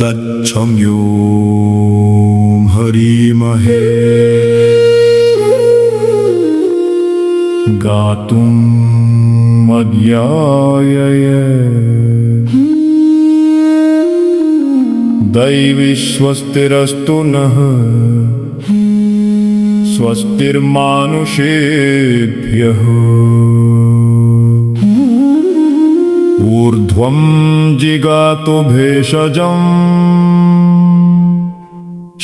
तच्छम्यो हरिमहे गातुं मद्यायय दैवी स्वस्तिरस्तु नः स्वस्तिर्मानुषेभ्यः ऊर्ध्वं जिगातु भेषजम्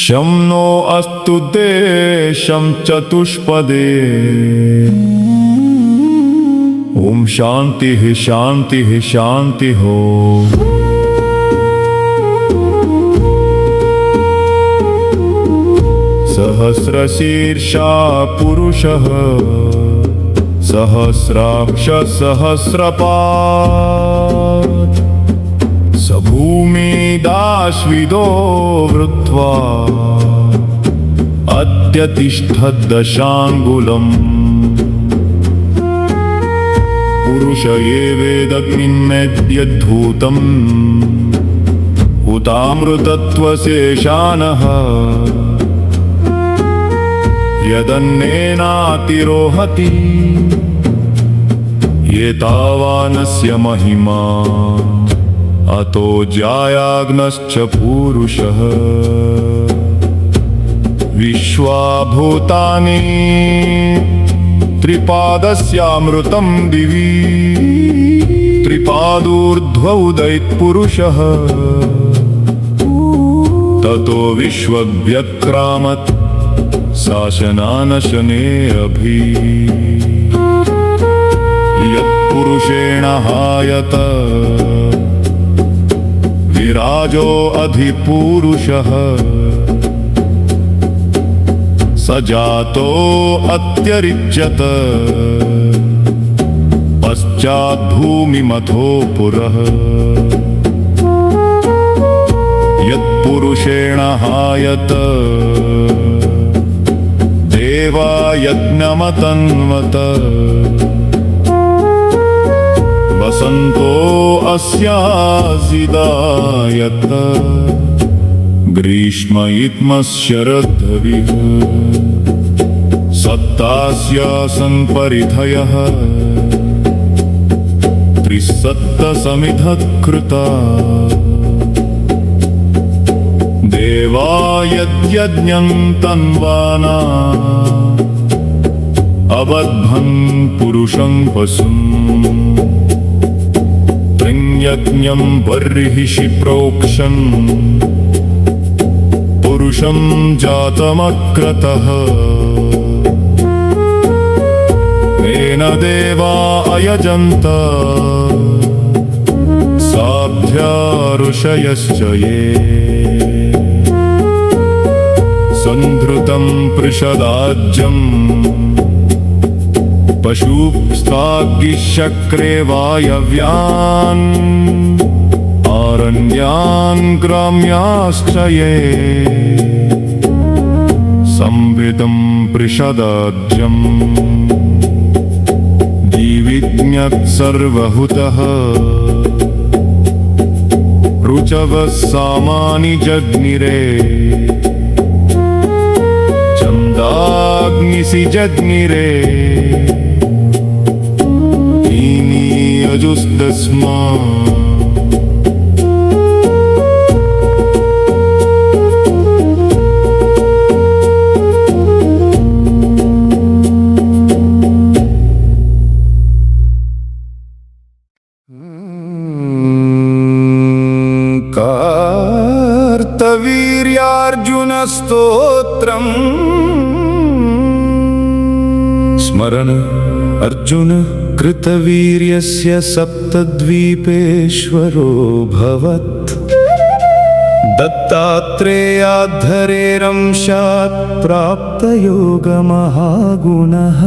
शं नो अस्तु ते शं चतुष्पदे ॐ शान्तिः शान्तिः शान्तिः सहस्रशीर्षा पुरुषः सहस्राक्ष सहस्रपात् स भूमिदाश्विदो वृत्वा अत्यतिष्ठद्दशाङ्गुलम् पुरुष ये वेदग्निमेद्यद्धूतम् हुतामृतत्वशेषानः यदन्नेनातिरोहति एतावानस्य महिमा अतो जायाग्नश्च पूरुषः विश्वाभूतानि त्रिपादस्यामृतं दिवि त्रिपादूर्ध्वौदैत्पुरुषः ततो विश्वव्यक्रामत् शासनानशने अभि यत्पुरुषेण हायत विराजो अधिपूरुषः स जातो अत्यरिच्यत पश्चाद्भूमिमथो पुरः यत्पुरुषेण हायत देवा यज्ञमतन्वत वसन्तो अस्यासिदायत ग्रीष्म इत्मशरद्धविः सप्तास्यासन् परिधयः त्रिसप्तसमिधत्कृता देवा यद्यज्ञं तन्वाना अबध्वन् पुरुषं पशुम् त्रियज्ञं बर्हिषि प्रोक्षन् पुरुषं जातमक्रतः तेन देवा अयजन्त साभ्या ऋषयश्च ये सन्धृतं पृषदाज्यम् पशुस्ताग्निशक्रे वायव्यान् आरण्यान् ग्राम्याश्च ये संविदं पृषदाज्यम् दिविज्ञत् सर्वहुतः ऋचवः सामानि जग्निरे छन्दाग्निसि जग्निरे ईनि यजुस्तस्मा कार्तवीर्यार्जुनस्तोत्रम् स्मरण अर्जुन कृतवीर्यस्य सप्तद्वीपेश्वरो भवत् दत्तात्रेयाद्धरेरंशात् प्राप्तयोगमहागुणः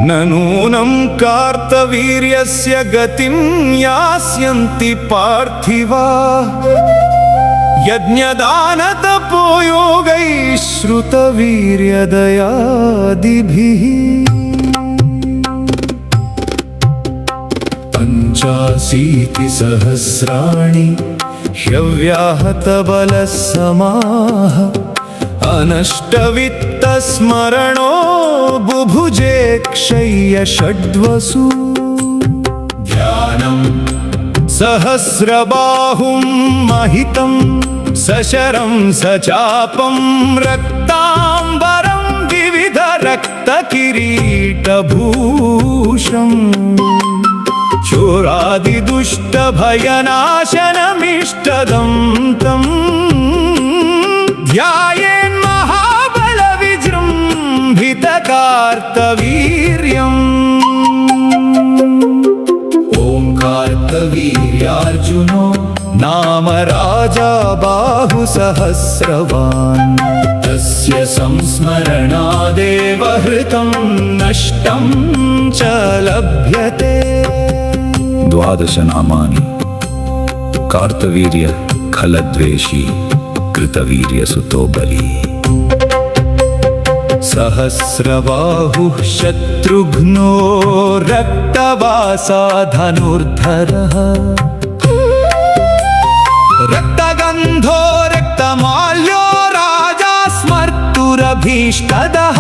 न नूनं कार्तवीर्यस्य गतिं यास्यन्ति पार्थिवा यज्ञदानतपो योगैः श्रुतवीर्यदयादिभिः पञ्चाशीतिसहस्राणि ह्यव्याहतबलसमाः अनष्टवित्तस्मरणो बुभुजे क्षय्य षड्वसु ध्यानं सहस्रबाहुं महितं सशरं सचापं रक्ताम्बरं विविधरक्तकिरीटभूषम् चोरादिदुष्टभयनाशनमिष्टदं तं ध्यायेन्महाबलविजृम्भितकार्तवीर्यम्। ॐ कार्तवीर्यार्जुनो नाम राजा बाहुसहस्रवान् तस्य संस्मरणादेव हृतं नष्टं च लभ्यते। 12 नामानि कार्तवीर्य खलद्वेषी कृतवीर्यसुतो बली सहस्रबाहुः शत्रुघ्नो रक्तवासा धनुर्धरः रक्तगन्धो रक्तमाल्यो राजा स्मर्तुरभीष्टदः।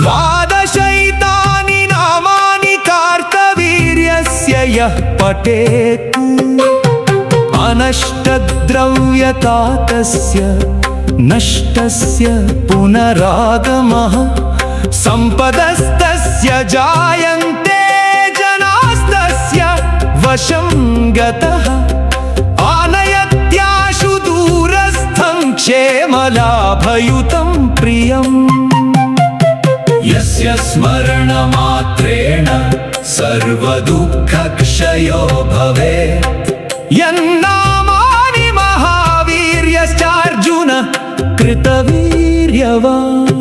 12 नामानि कार्तवीर्यस्य यः पठेत् अनष्टद्रव्यता तस्य नष्टस्य पुनरागमः सम्पदस्तस्य जायन्ते जनास्तस्य वशं गतः आनयत्याशु दूरस्थं क्षेमलाभयुतं प्रियम्। यस्य स्मरणमात्रेण सर्वदुःखक्षयो भवेत् यन्नामानि महावीर्यश्चार्जुन कृतवीर्यवान्।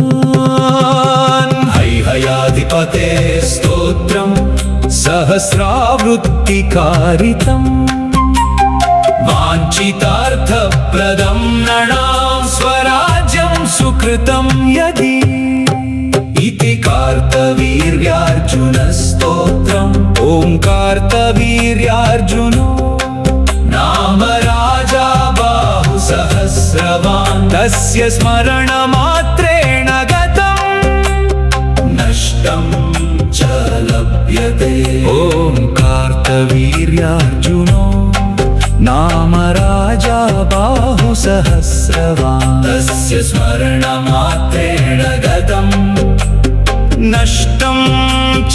हैहयाधिपते स्तोत्रं सहस्रावृत्तिकारितम् वाञ्छितार्थप्रदं नृणां स्वराज्यं सुकृतं यदि इति कार्तवीर्यार्जुनस्तोत्रम्। ॐ कार्तवीर्यार्जुनो नाम राजा बाहुसहस्रवान् तस्य स्मरणमात्रेण गतं नष्टं च लभ्यते। ॐ कार्तवीर्यार्जुनो नाम राजा बाहुसहस्रवान् तस्य स्मरणमात्रेण गतं नष्टं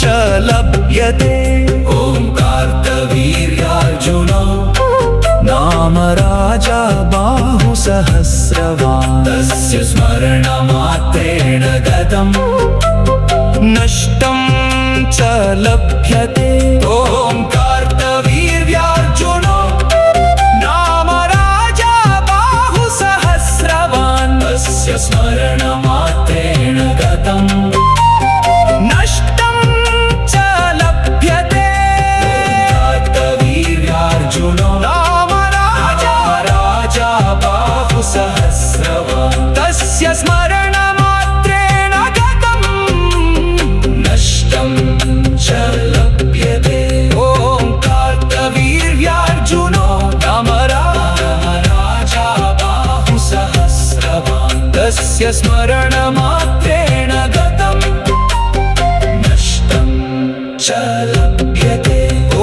च लभ्यते। ॐ कार्तवीर्यार्जुनो नाम राजा बाहुसहस्रवान् तस्य स्मरणमात्रेण गतं नष्टं च लभ्यते। ॐ कार्तवीर्यार्जुनो नाम राजा बाहुसहस्रवान् तस्य स्मरणमात्रेण गतं नष्टं च लभ्यते। कार्तवीर्यार्जुनो नाम राजा बाहुसहस्रवान् तस्य स्मरणमात्रेण गतं नष्टं च लभ्यते। ॐ कार्तवीर्यार्जुनो नाम राजा बाहुसहस्रवान् तस्य स्मरणमात्रेण गतं नष्टं च लभ्यते। ॐ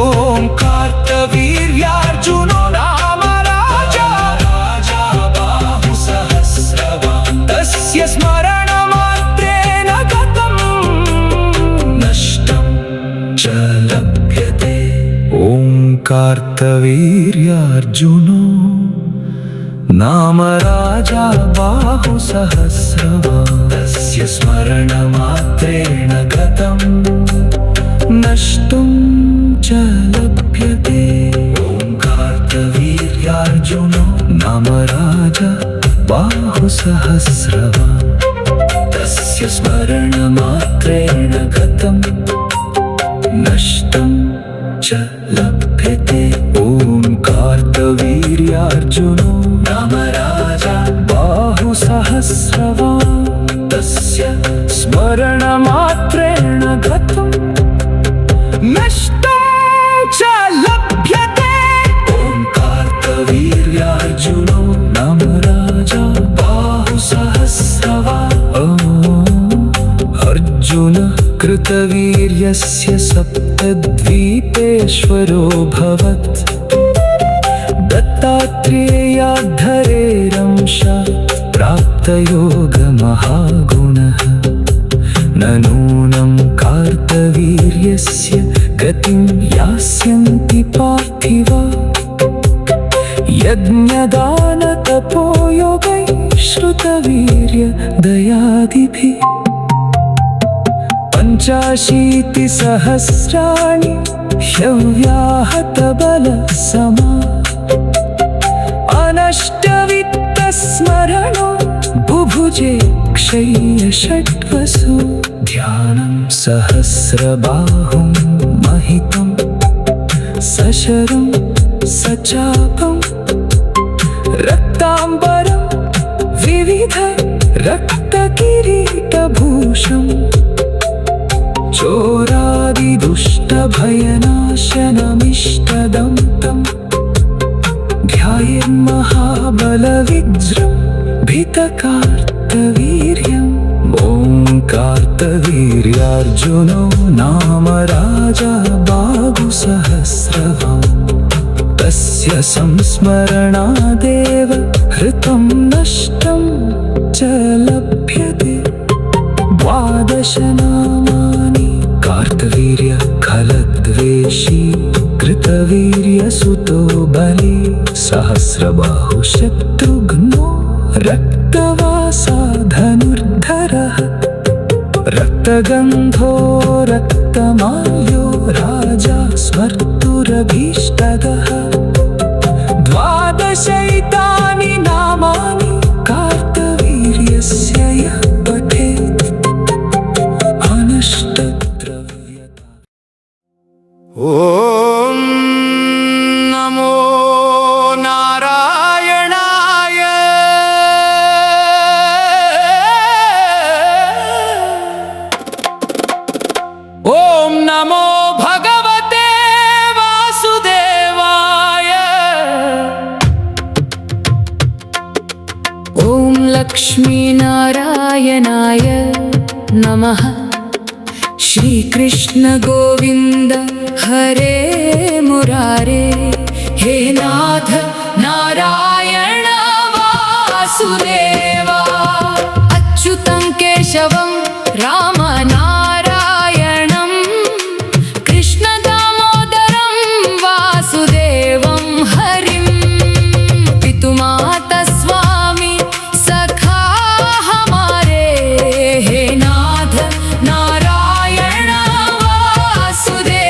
कार्तवीर्यार्जुनो नाम राजा बाहुसहस्रवान् तस्य स्मरणमात्रेण गतं नष्टं च लभ्यते। ॐ कार्तवीर्यार्जुनो नाम राजा बाहुसहस्रवान् तस्य स्मरणमात्रेण गतं नष्टं च लभ्यते। ॐ कार्तवीर्यार्जुनो नाम राजा बाहुसहस्रवान् तस्य स्मरणमात्रेण गतं नष्टं च लभ्यते। ॐ कार्तवीर्यार्जुनो नाम राजा बाहुसहस्रवान् तस्य स्मरणमात्रेण गतं नष्टं च लभ्यते। ॐ तस्य सप्तद्वीपेश्वरोऽभवत् दत्तात्रेयाद्धरेरंशा प्राप्तयोगमहागुणः न नूनं कार्तवीर्यस्य गतिं यास्यन्ति पार्थिवा यज्ञदानतपोयोगैः श्रुतवीर्यदयादिभिः 85,000 ह्यव्याहतबलसमा अनष्टवित्तस्मरणो बुभुजे क्षय्यषड्वसु ध्यानं सहस्रबाहुं महितं सशरं सचापं रक्ताम्बरं विविध रक्तकिरीटभूषम् चोरादिदुष्टभयनाशनमिष्टदं तं ध्यायेन्महाबलविज्रं भितकार्तवीर्यम् ॐ कार्तवीर्यार्जुनो नाम राजा बाहुसहस्रवान् तस्य संस्मरणादेव हृतं नष्टं च लभ्यते 12 नामानि कार्तवीर्य खलद्वेषी कृतवीर्यसुतो बली सहस्रबाहु शत्रुघ्नो रक्तवासा धनुर्धरः रक्तगन्धो रक्तमाल्यो राजा स्मर्तुरभीष्टदः 12 नामानि कार्तवीर्यस्य यः पठेत् अनष्टद्रव्यता। ॐ नमो नारायणाय ॐ नमो भगवते वासुदेवाय ॐ लक्ष्मीनारायणाय नमः। श्रीकृष्ण गोविन्द हरे मुरारे हे नाथ नारायण वासुदेवा अच्युतं केशवं राम नारायणं कृष्ण दामोदरं वासुदेवं हरिं पितुमाता स्वामी सखा हमारे हे नाथ नारायण वासुदेवा।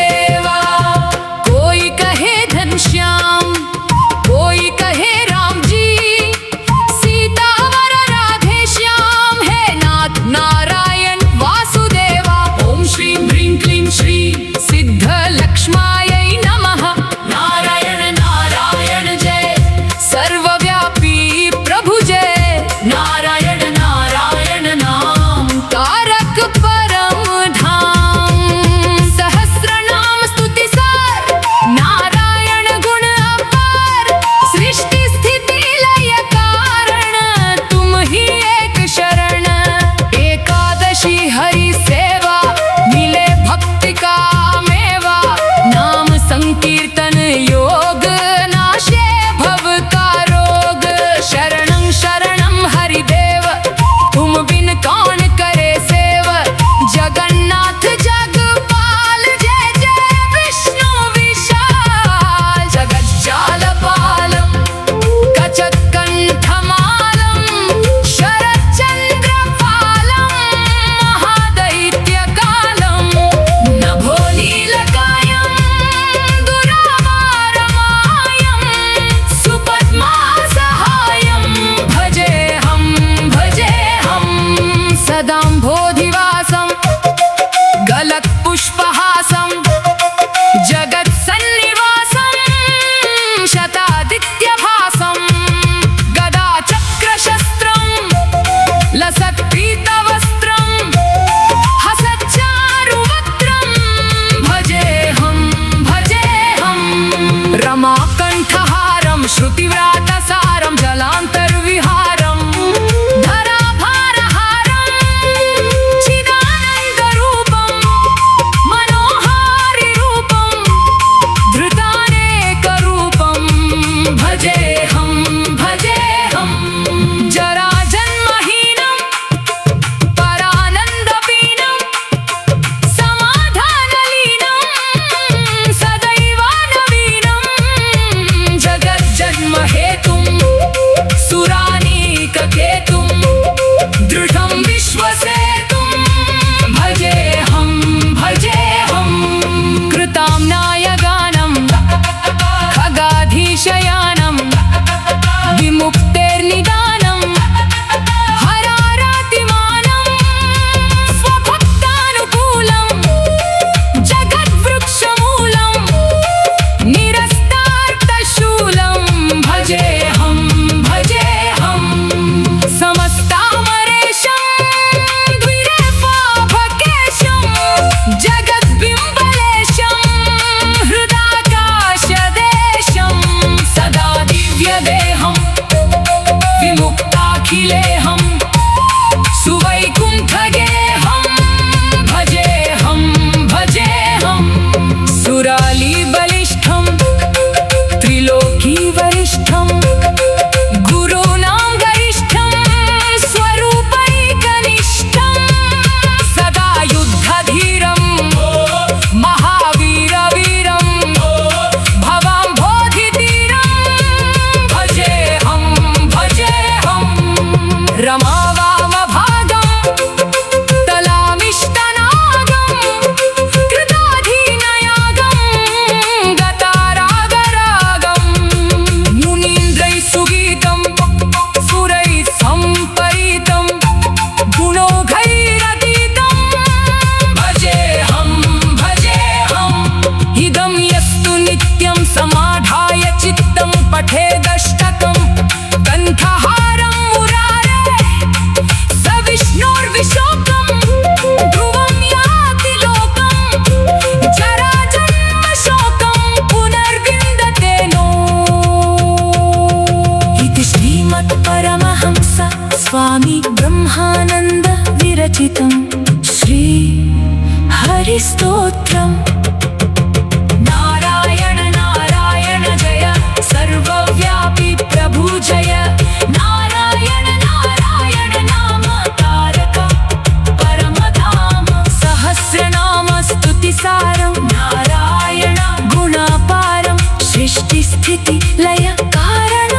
स्थिति लय कारण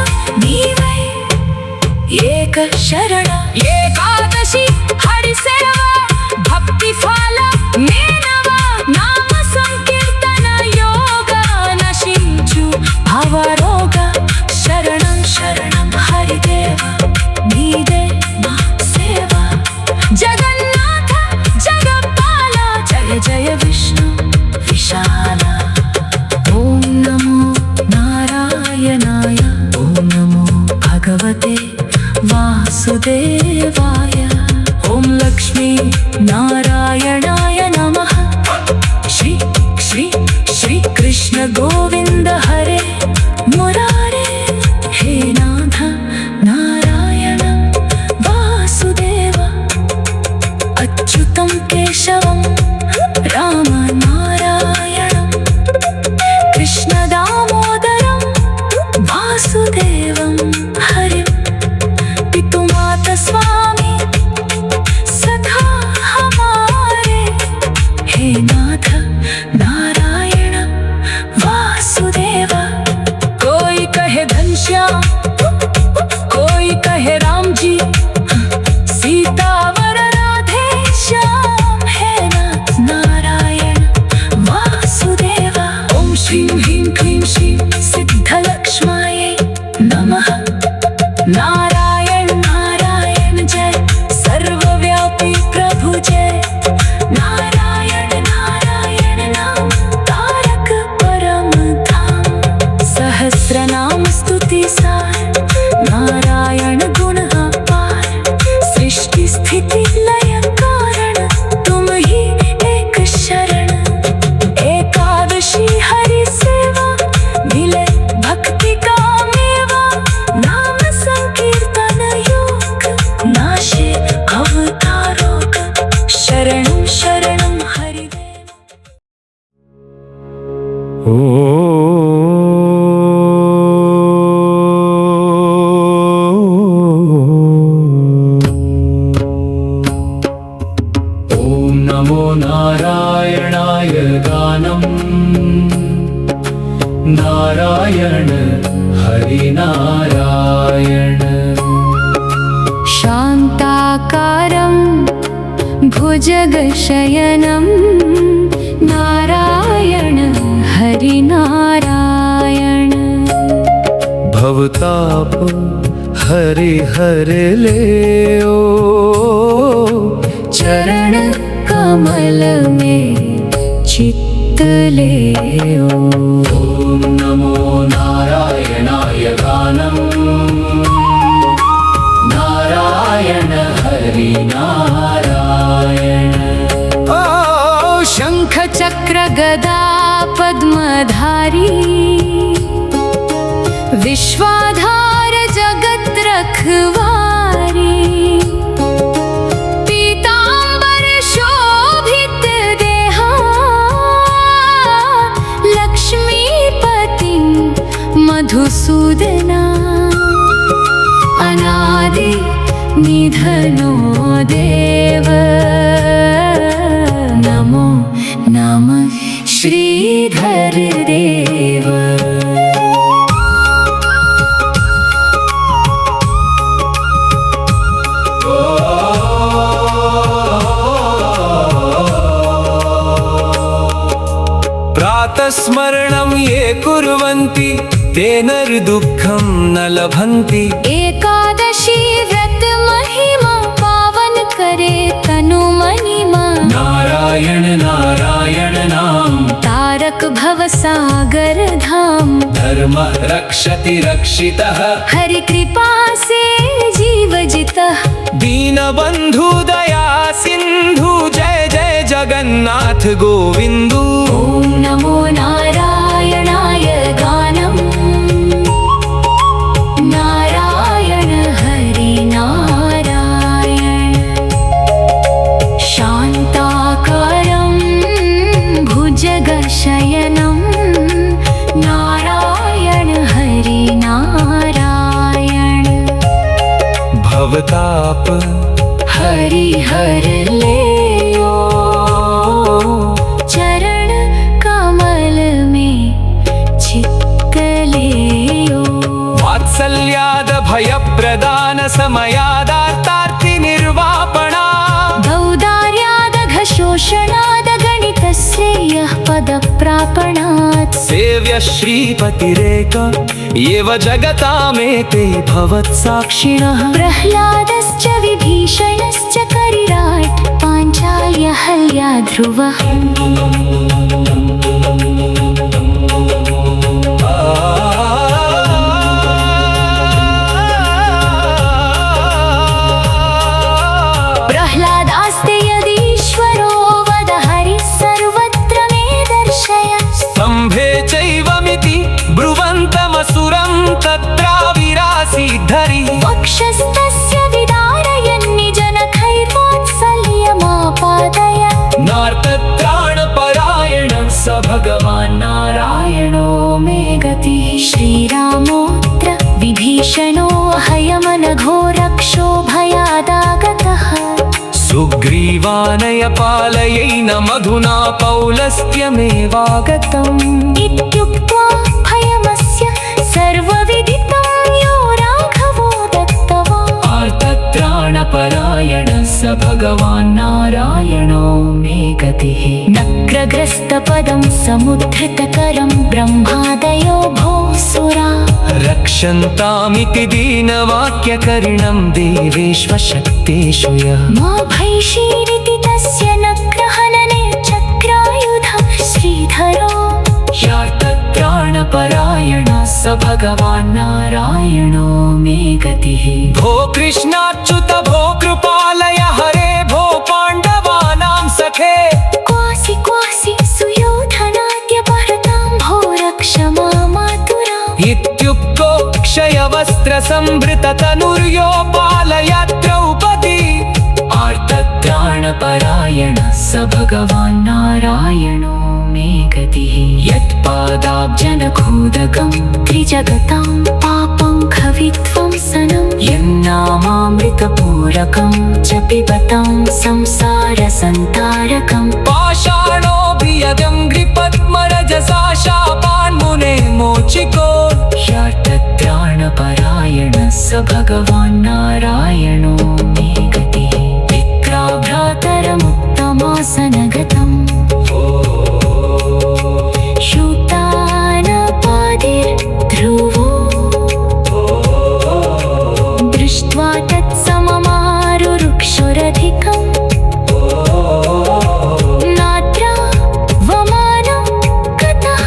नीवै एक शरण एकादशी हरि सेवा भक्ति फल मेनवा नाम संकीर्तन योग नशिंचु भवरोग शरणं शरणं हरिदेव नीदे मा सेवा जगन्नाथ जगपाला जय जय विष्णु विशाला ओम नमो नारायणाय ओम नमो भगवते वासुदेवाय ओम लक्ष्मी नारायणाय नमः श्री श्री श्री कृष्ण गोविंद हरे मुरारे हे नाथ नारायण वासुदेव अच्युतं केशवं राम नारायणं कृष्ण दामोदरं वासुदेवं हरिं पितुमाता स्वामी सखा हमारे हे नाथ नारायण वासुदेव कोई कहे घनश्याम कोई कहे राम जी सीता वर राधे श्याम हे नाथ नारायण वासुदेव ओम श्रीं ह्रीं क्लीं श्रीं सिद्धलक्ष्मायै नमः नारायण नारायण जय सर्वव्यापी प्रभु जय नारायण नारायण नाम तारक परम धाम सहस्रनाम स्तुति सार नारायण गुण अपार सृष्टि स्थिति लय कारण तुम ही एक शरण एकादशी हरि सेवा मिले भक्ति का मेवा नाम संकीर्तन योग नाशे अवतारोग शरणं शरणं हरिदेव ॐ नमो नारायणाय गानं नारायण हरिनारायण शान्ताकारं भुजगशयनं नारायण हरिनारायण भवताप हरे हरे ले ओ चरण कमल में चित्त ले ओ ॐ नमो नारायणाय गानं नारायण हरिनारायण ओ शंख चक्र गदा पद्मधारी विश्वाधार जगत रखवारी पीतांबर शोभित देहा लक्ष्मीपति मधुसूदना अनादि निधनो देव नमो नमः श्रीधर देव प्रातस्मरणं ये कुर्वन्ति ते निर्दुःखं न लभन्ति एकादशी व्रत महिमा पावन करे तनु महिमा नारायण नारायण नाम तारक भव सागर धाम धर्म रक्षति रक्षितः हरि कृपा से जीव जितः दीनबन्धु दया सिन्धु जय जय जगन्नाथ गोविन्दु ॐ नमो नारायणाय गानं नारायण हरि नारायण शान्ताकारं भुजगशयनं नारायण हरि नारायण भवताप हरि हर ले ओ चरण कमल में चित्त ले वात्सल्याद भयप्रदान समयादार्तार्ति निर्वापणा औदार्यादघशोषणाद गणितस्य यः पदप्रापणात् सेव्य श्रीपतिरेक एव जगतामेते भवत्साक्षिणः प्रह्लादश्च विभीषणश्च करिराट् पाञ्चाल्यहल्या ध्रुवः प्रह्लादास्ते यदीश्वरो वद हरिः सर्वत्र मे दर्शय स्तम्भे चैवमिति ब्रुवन्तमसुरं तत्राविरासीद्धरि वक्षस्तस्य विदारयन् निजनखैर्वात्सल्यमापादय नार्तत्राणपरायण स भगवान् नारायणो मे गतिः श्रीरामोऽत्र विभीषणो हयमनघो रक्षो भयादागतः सुग्रीवानय पालयेन मधुना पौलस्त्यमेवागतम् इत्युक्त्वा भयमस्य सर्वविदितं यो राघवो दत्तवान् आर्तत्राणपरायण स भगवान् नारायणो मे गतिः नक्रग्रस्तपदं समुद्धृतकरं ब्रह्मादयो भोऽसुरा रक्षन्तामिति दीनवाक्यकरिणं देवेष्वशक्तेषु यः मा भैषीरिति तस्य नक्रहनने चक्रायुधं श्रीधरो ह्यार्तत्राणपरायण स भगवान् नारायणो मे गतिः भो कृष्णाच्युत भो कृपालय हरे भो पाण्डवानां सखे क्वासि क्वासि सुयोधनाद्य भरतां भो रक्ष मामातुराम् इत्युक्तो क्षयवस्त्रसंभृततनुर्यो पालय द्रौपदी आर्तत्राणपरायण स भगवान् नारायणो मे गतिः यत्पादाब्जनखोदकं त्रिजगतां पापं खविध्वंसनं यन्नामामृतपूरकं च पिबतां संसारसन्तारकं पाषाणोऽभियदङ्घ्रिपद्मरजसा शापान्मुने मोचिको ह्यार्तत्राणपरायण स भगवान् नारायणो मे गतिः विक्राभ्रातरमुत्तमासनगतम् श्रुतानपादिर्ध्रुवो दृष्ट्वा तत्सममारुरुक्षुरधिकम् नाद्रावमानं गतः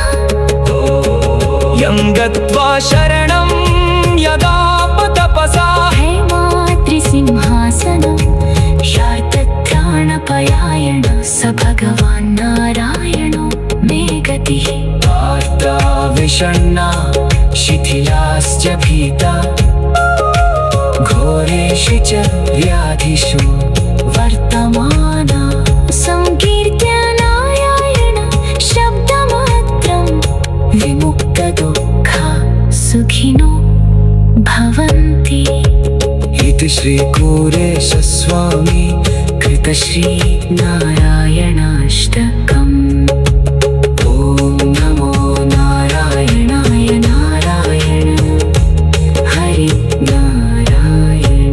यं गत्वा शरणं यदापतपसा हैमाद्रिसिंहासनं शार्तत्राणपरायण स भगवान् नारायणो मे गतिः विषण्णा शिथिलाश्च भीता घोरेषु च व्याधिषु वर्तमाना संकीर्त्य नारायण शब्दमात्रं विमुक्तदुःखा सुखिनो भवन्ति इति श्रीकुरेशस्वामी कृतश्रीनारायणाष्टकम् ॐ नमो नारायणाय नारायण हरि नारायण।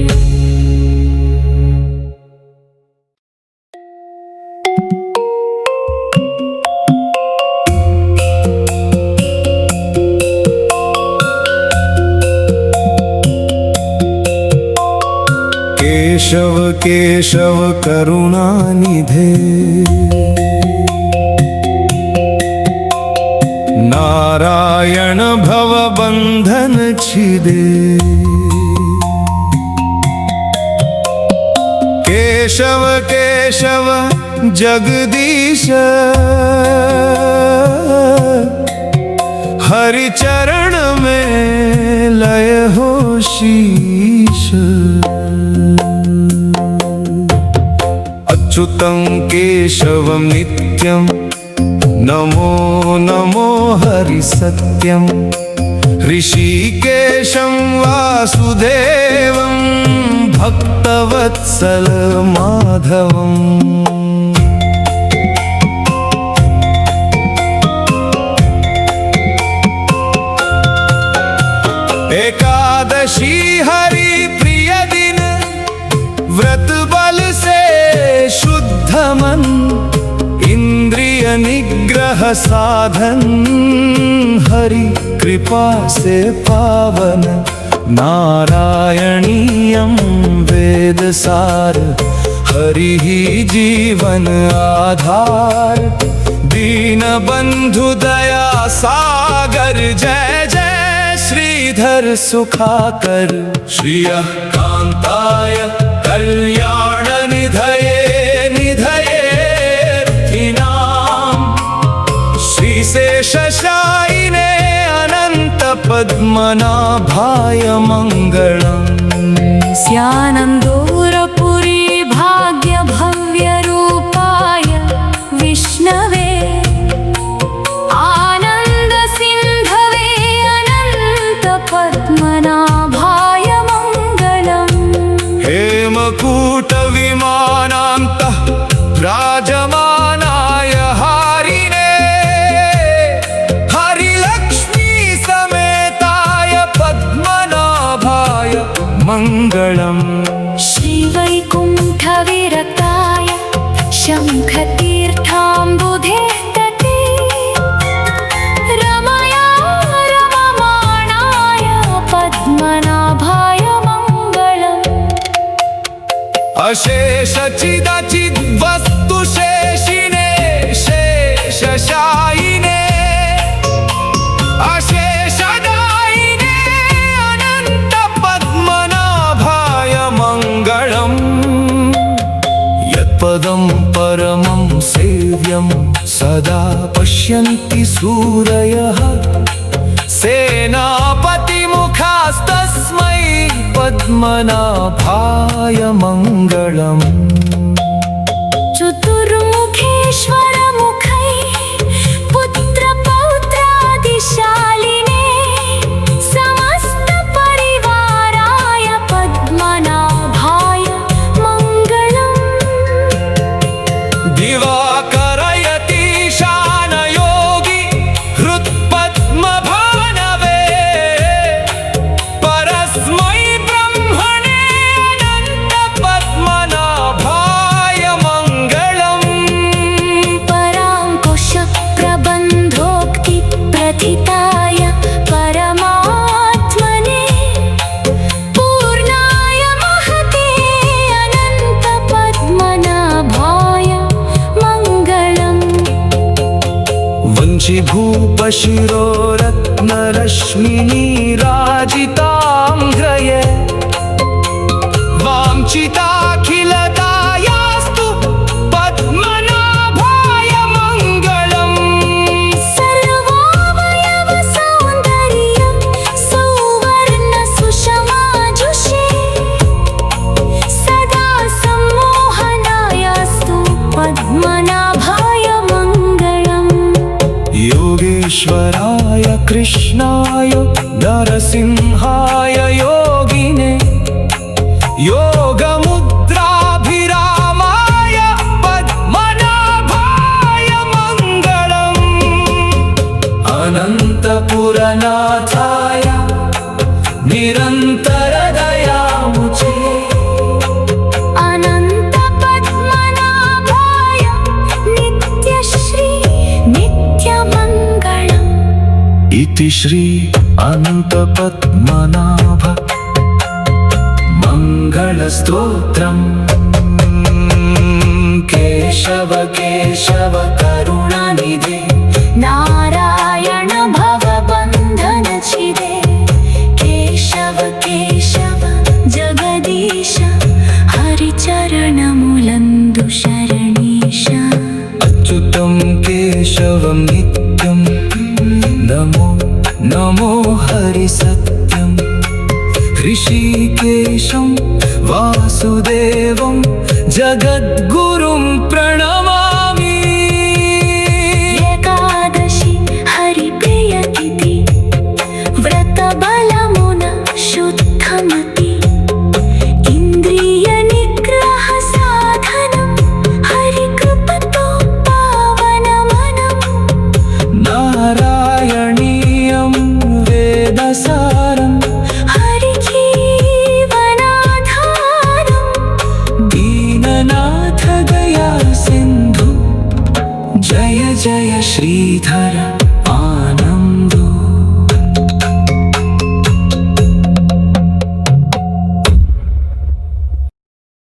केशव केशव करुणानिधे नारायण भवबन्धन छिदे केशव केशव जगदीश हरि चरण में लय हो शीश अच्युतं केशवं नित्यं नमो नमो हरि सत्यं ऋषिकेशं वासुदेवं भक्तवत्सल माधवम् एका एकादशी हरि प्रिय दिन, व्रत बल से शुद्ध मन, इंद्रिय निग्रह साधन, हरि कृपा से पावन, नारायणीयम वेद सार, हरि ही जीवन आधार, दीन बंधु दया सागर, जय जय श्रीधर सुखाकर, श्रियः कांताय कल्याण निधये निधयेऽर्थिनाम्, श्रीशेषशायिने अनंत पद्मनाभाय मंगलम्। स्यानन्दोरपुरी भाग्य भव्य रूपाय विष्णवे, आनंद सिंधवे अनंत पद्मनाभाय मंगलम्। हेमकूट विमानान्तः राजमानाय हारिणे, हरिलक्ष्मी समेताय पद्मनाभाय मंगलम्। श्रीवैकुण्ठ विरक्ताय शङ्खतीर्थाम्बुधेः तटे, रमया रममाणाय पद्मनाभाय मंगलम्। अशेष चिदचिद् वस्तु शेषिने शेषशायिने, अशेषदायिने अनंत पद्मनाभाय मंगलम्। यत्पदं परमं सेव्यं सदा पश्यन्ति सूरयः, सेनापतिमुखास्तस्मै पद्मनाभाय मंगलम्। चतुर्मुखेश्वर मुखैः पुत्र पौत्रादिशालिने, समस्त परिवाराय पद्मनाभाय मंगलम्। दिवाकर यतीशान योगी हृत्पद्मभानवे, परस्मै ब्रह्मणे अनंत पद्मनाभाय मंगलम्। पराङ्कुश प्रबन्धोक्ति प्रथिताय परमात्मने, पूर्णाय महते अनंत पद्मनाभाय मंगलम्। वंशीभूप शिरोरत्नरश्मिनीराजिताङ्घ्रये, वाञ्छिताखिलदायास्तु पद्मनाभाय मंगलम्। सर्वावयव सौन्दर्यं सौवर्ण सुषमाजुषे, सदा सम्मोहनायास्तु पद्मनाभाय मंगलम्। योगेश्वराय कृष्णाय नरसिंहाय योगिने, योगमुद्राभिरामाय पद्मनाभाय मंगलम्। अनन्तपुरनाथाय निरन्तरदयामुचे, अनंत पद्मनाभाय नित्यश्री नित्यमङ्गलम्। इति श्री अनंत पद्मनाभ मंगलस्तोत्रम्। केशव केशव करुणानिधे, नारायण भवबन्धनच्छिदे, केशव केशव जगदीश, हरिचरणमुलन्दु शरणीश। अच्युतं केशवं नित्यं, नमो नमो हरिसत्यं, ऋषिकेशं वासुदेवं जगद्गुरुं प्रणमामि। एकादशी हरिप्रियतिथि, व्रतबलमुन शुद्धमति, इन्द्रिय निग्रह साधनं, हरिकृपतो पावनमनम्। नारायणीयं वेदसारं, हरिः जय श्रीधर